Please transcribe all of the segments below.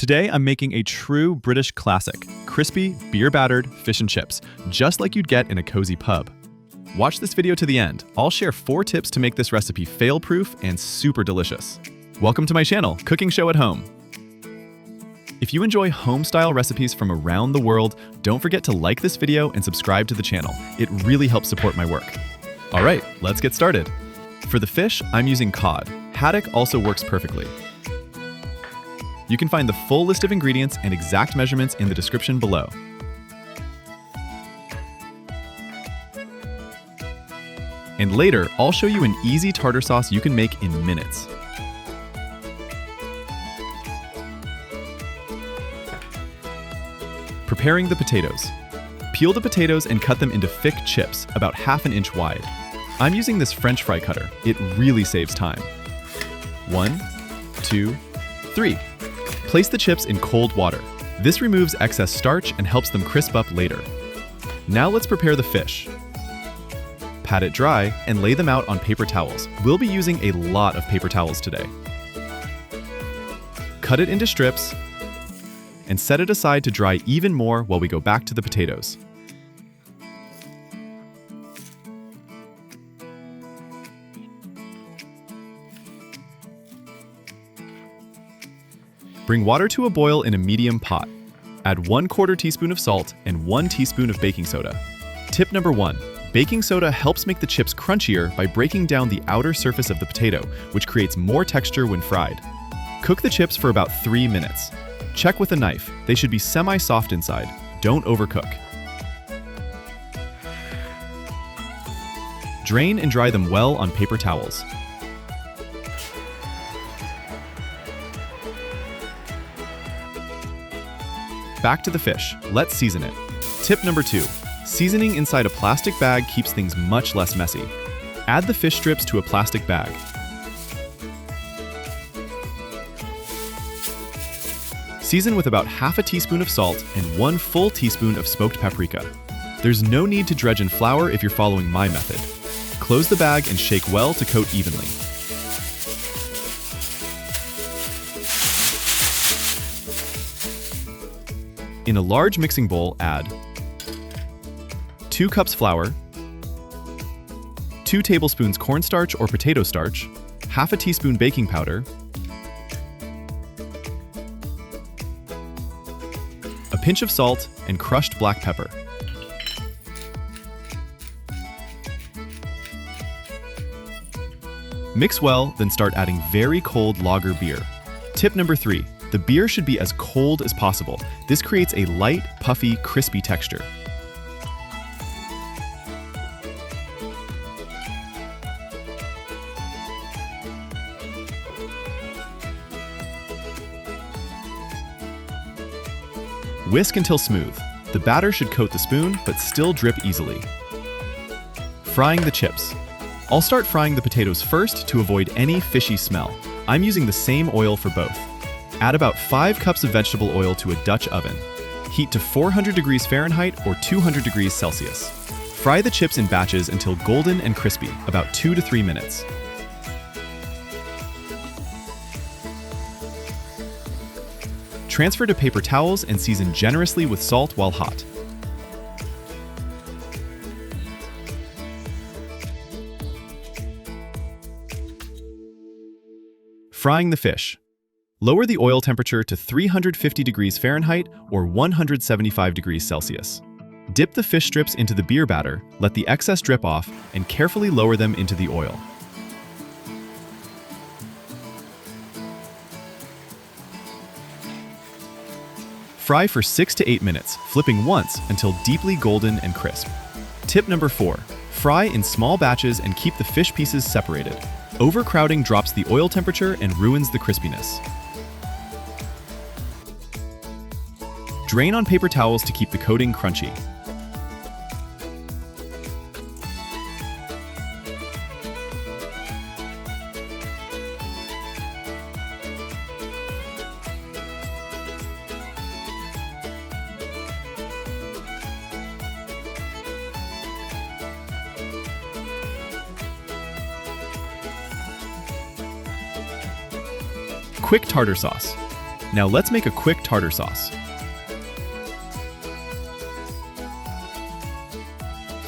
Today, I'm making a true British classic, crispy, beer-battered fish and chips, just like you'd get in a cozy pub. Watch this video to the end. I'll share 4 tips to make this recipe fail-proof and super delicious. Welcome to my channel, Cooking Show at Home. If you enjoy home-style recipes from around the world, don't forget to like this video and subscribe to the channel. It really helps support my work. All right, let's get started. For the fish, I'm using cod. Haddock also works perfectly. You can find the full list of ingredients and exact measurements in the description below. And later, I'll show you an easy tartar sauce you can make in minutes. Preparing the potatoes. Peel the potatoes and cut them into thick chips, about ½ inch wide. I'm using this French fry cutter. It really saves time. 1, 2, 3. Place the chips in cold water. This removes excess starch and helps them crisp up later. Now let's prepare the fish. Pat it dry and lay them out on paper towels. We'll be using a lot of paper towels today. Cut it into strips and set it aside to dry even more while we go back to the potatoes. Bring water to a boil in a medium pot. Add 1/4 teaspoon of salt and 1 teaspoon of baking soda. Tip number 1. Baking soda helps make the chips crunchier by breaking down the outer surface of the potato, which creates more texture when fried. Cook the chips for about 3 minutes. Check with a knife. They should be semi-soft inside. Don't overcook. Drain and dry them well on paper towels. Back to the fish. Let's season it. Tip number 2. Seasoning inside a plastic bag keeps things much less messy. Add the fish strips to a plastic bag. Season with about ½ teaspoon of salt and 1 full teaspoon of smoked paprika. There's no need to dredge in flour if you're following my method. Close the bag and shake well to coat evenly. In a large mixing bowl, add 2 cups flour, 2 tablespoons cornstarch or potato starch, ½ teaspoon baking powder, a pinch of salt, and crushed black pepper. Mix well, then start adding very cold lager beer. Tip number 3. The beer should be as cold as possible. This creates a light, puffy, crispy texture. Whisk until smooth. The batter should coat the spoon, but still drip easily. Frying the chips. I'll start frying the potatoes first to avoid any fishy smell. I'm using the same oil for both. Add about 5 cups of vegetable oil to a Dutch oven. Heat to 400 degrees Fahrenheit or 200 degrees Celsius. Fry the chips in batches until golden and crispy, about 2 to 3 minutes. Transfer to paper towels and season generously with salt while hot. Frying the fish. Lower the oil temperature to 350 degrees Fahrenheit or 175 degrees Celsius. Dip the fish strips into the beer batter, let the excess drip off, and carefully lower them into the oil. Fry for 6 to 8 minutes, flipping once until deeply golden and crisp. Tip number 4. Fry in small batches and keep the fish pieces separated. Overcrowding drops the oil temperature and ruins the crispiness. Drain on paper towels to keep the coating crunchy. Quick tartar sauce. Now let's make a quick tartar sauce.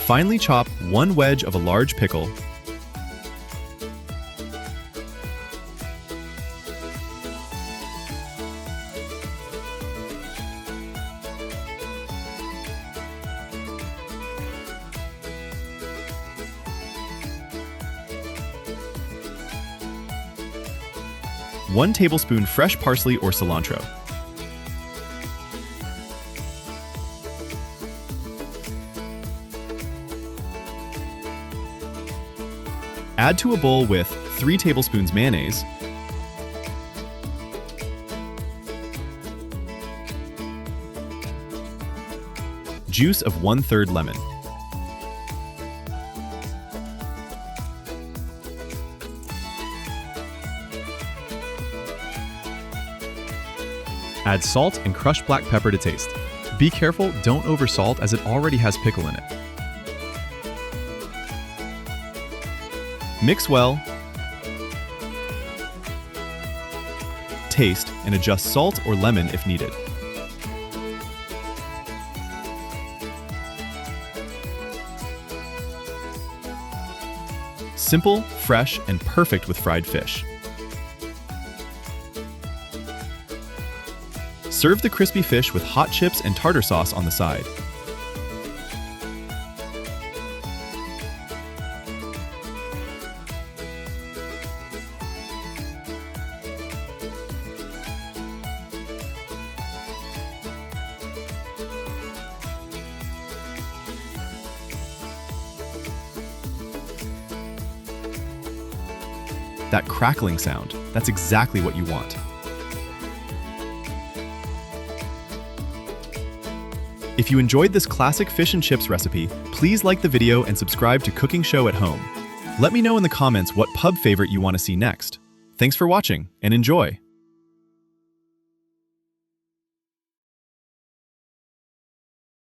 Finely chop 1 wedge of a large pickle, one tablespoon fresh parsley or cilantro, add to a bowl with 3 tablespoons mayonnaise, juice of 1/3 lemon, add salt and crushed black pepper to taste. Be careful, don't oversalt as it already has pickle in it. Mix well, taste, and adjust salt or lemon if needed. Simple, fresh, and perfect with fried fish. Serve the crispy fish with hot chips and tartar sauce on the side. That crackling sound, that's exactly what you want. If you enjoyed this classic fish and chips recipe, please like the video and subscribe to Cooking Show at Home. Let me know in the comments what pub favorite you want to see next. Thanks for watching and enjoy!